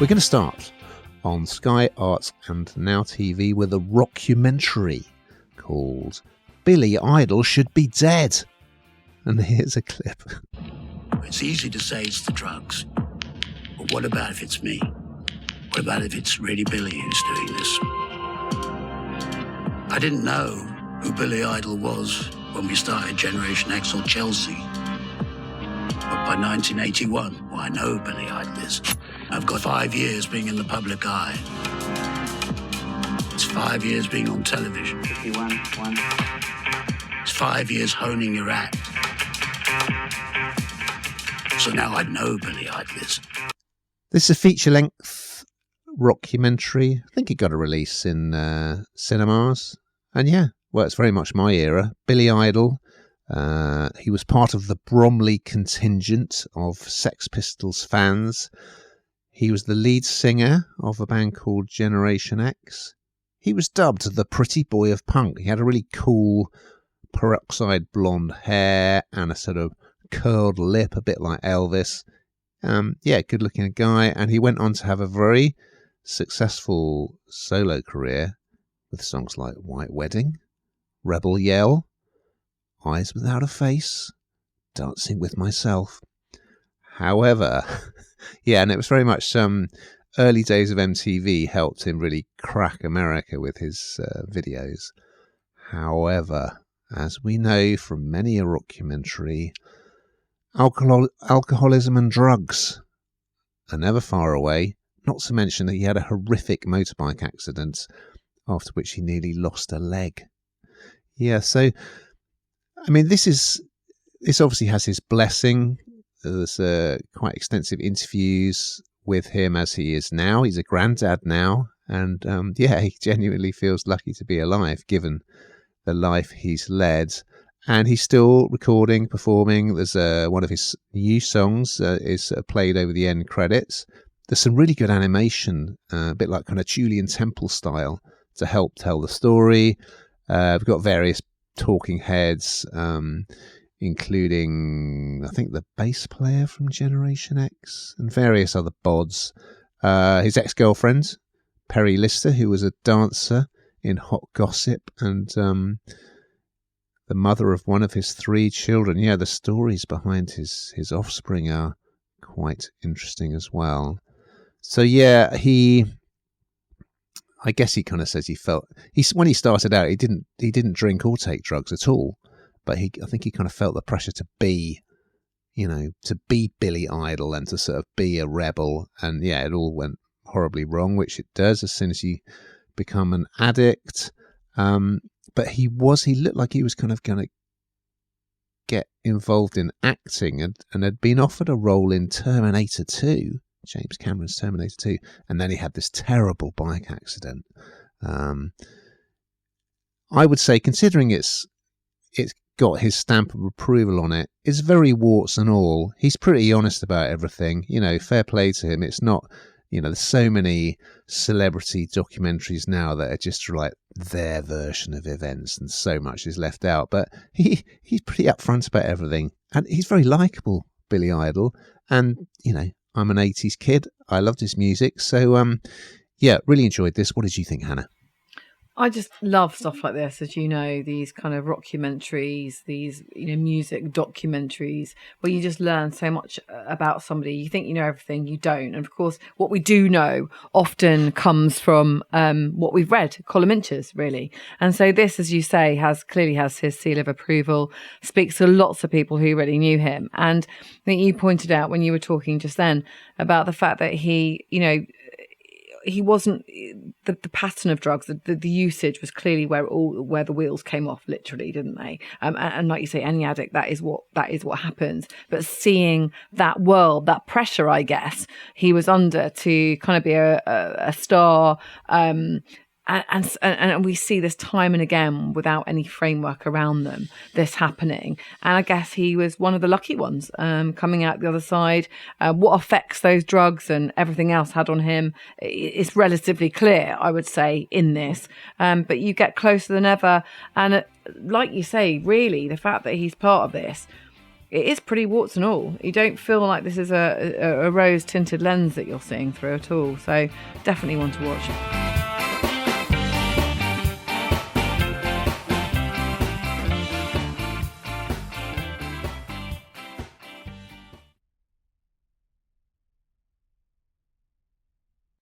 We're going to start on Sky Arts and Now TV with a rockumentary called Billy Idol Should Be Dead. And here's a clip. It's easy to say it's the drugs, but what about if it's me? What about if it's really Billy who's doing this? I didn't know who Billy Idol was when we started Generation X or Chelsea. But by 1981, well, I know who Billy Idol is. I've got 5 years being in the public eye. It's 5 years being on television. 51, 1. It's 5 years honing your act. So now I know Billy Idol is. This is a feature-length rockumentary. I think it got a release in cinemas. And yeah, well, it's very much my era. Billy Idol. He was part of the Bromley contingent of Sex Pistols fans. He was the lead singer of a band called Generation X. He was dubbed the pretty boy of punk. He had a really cool peroxide blonde hair and a sort of curled lip, a bit like Elvis. Good looking guy. And he went on to have a very successful solo career with songs like White Wedding, Rebel Yell, Eyes Without a Face, Dancing with Myself. However, and it was very much early days of MTV helped him really crack America with his videos. However, as we know from many a rockumentary, alcoholism and drugs are never far away, not to mention that he had a horrific motorbike accident after which he nearly lost a leg. Yeah, so, I mean, this obviously has his blessing. There's quite extensive interviews with him as he is now. He's a granddad now. And he genuinely feels lucky to be alive, given the life he's led. And he's still recording, performing. There's one of his new songs is played over the end credits. There's some really good animation, a bit like kind of Julian Temple style, to help tell the story. We've got various talking heads, including, I think, the bass player from Generation X and various other bods. His ex-girlfriend, Perry Lister, who was a dancer in Hot Gossip, and the mother of one of his 3 children. Yeah, the stories behind his offspring are quite interesting as well. So yeah, I guess he kind of says when he started out, he didn't drink or take drugs at all, but I think he kind of felt the pressure to be Billy Idol and to sort of be a rebel. And yeah, it all went horribly wrong, which it does as soon as you become an addict. But he looked like he was kind of going to get involved in acting and had been offered a role in Terminator 2, James Cameron's Terminator 2, and then he had this terrible bike accident. I would say, considering it's got his stamp of approval on it, it's very warts and all. He's pretty honest about everything. Fair play to him. It's not, there's so many celebrity documentaries now that are just like their version of events and so much is left out. But he's pretty upfront about everything. And he's very likeable, Billy Idol. And, I'm an 80s kid. I loved his music. So, really enjoyed this. What did you think, Hannah? I just love stuff like this, as you know, these kind of rockumentaries, these, music documentaries where you just learn so much about somebody. You think you know everything, you don't. And of course, what we do know often comes from what we've read, column inches, really. And so this, as you say, clearly has his seal of approval, speaks to lots of people who really knew him. And I think you pointed out when you were talking just then about the fact that he wasn't the pattern of drugs. The usage was clearly where the wheels came off, literally, didn't they? And like you say, any addict, that is what happens. But seeing that world, that pressure, I guess he was under to kind of be a star. And we see this time and again without any framework around them, this happening. And I guess he was one of the lucky ones coming out the other side. What effects those drugs and everything else had on him is relatively clear, I would say, in this. But you get closer than ever. And like you say, really, the fact that he's part of this, it is pretty warts and all. You don't feel like this is a rose tinted lens that you're seeing through at all. So definitely want to watch it.